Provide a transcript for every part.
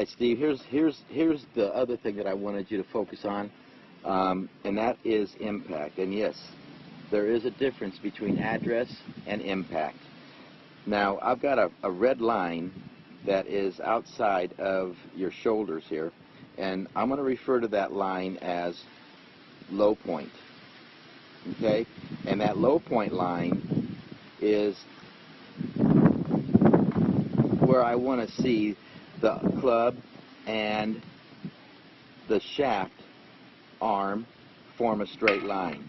right, Steve, here's the other thing that I wanted you to focus on, and that is impact. And yes, there is a difference between address and impact. Now, I've got a red line that is outside of your shoulders here, and I'm going to refer to that line as low point. Okay? And that low point line is where I want to see the club and the shaft arm form a straight line.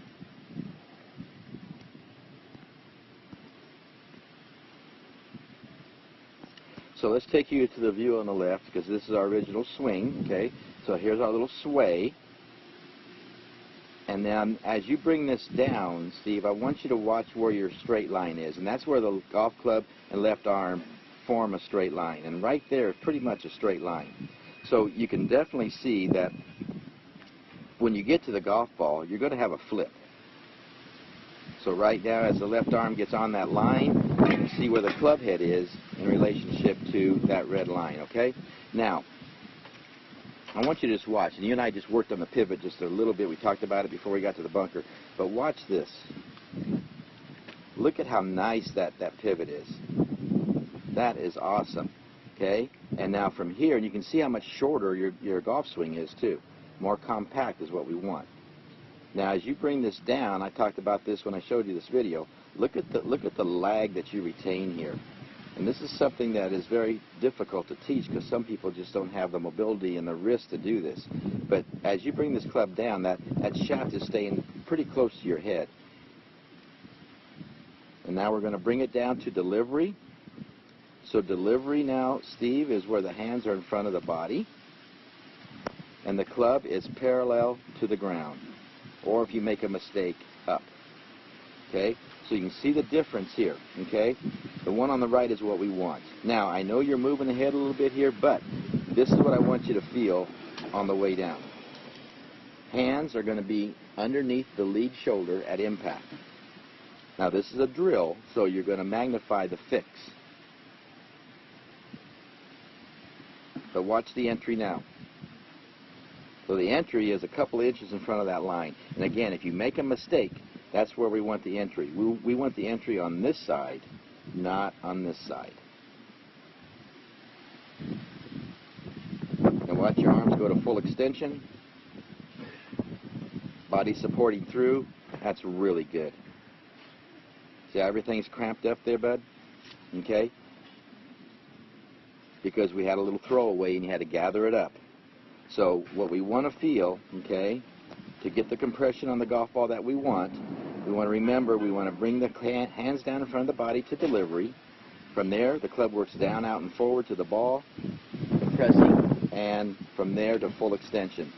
So let's take you to the view on the left, because this is our original swing. Okay, so here's our little sway. And then as you bring this down, Steve, I want you to watch where your straight line is. And that's where the golf club and left arm form a straight line. And right there is pretty much a straight line. So you can definitely see that when you get to the golf ball, you're going to have a flip. So right now, as the left arm gets on that line, you can see where the club head is in relationship to that red line, okay? Now, I want you to just watch, and you and I just worked on the pivot just a little bit. We talked about it before we got to the bunker. But watch this. Look at how nice that pivot is. That is awesome, okay? And now from here, and you can see how much shorter your golf swing is too. More compact is what we want. Now, as you bring this down, I talked about this when I showed you this video. Look at the lag that you retain here. And this is something that is very difficult to teach, because some people just don't have the mobility and the wrist to do this. But as you bring this club down, that shaft is staying pretty close to your head. And now we're going to bring it down to delivery. So delivery now, Steve, is where the hands are in front of the body, and the club is parallel to the ground. Or if you make a mistake, up. Okay? So you can see the difference here. Okay? The one on the right is what we want. Now, I know you're moving the head a little bit here, but this is what I want you to feel on the way down. Hands are going to be underneath the lead shoulder at impact. Now, this is a drill, so you're going to magnify the fix. But watch the entry now. So the entry is a couple inches in front of that line. And again, if you make a mistake, that's where we want the entry. We want the entry on this side, not on this side. And watch your arms go to full extension. Body supporting through. That's really good. See how everything's cramped up there, bud? Okay? Because we had a little throwaway and you had to gather it up. So what we want to feel, okay, to get the compression on the golf ball that we want to remember, we want to bring the hands down in front of the body to delivery. From there, the club works down, out, and forward to the ball, compressing, and from there to full extension.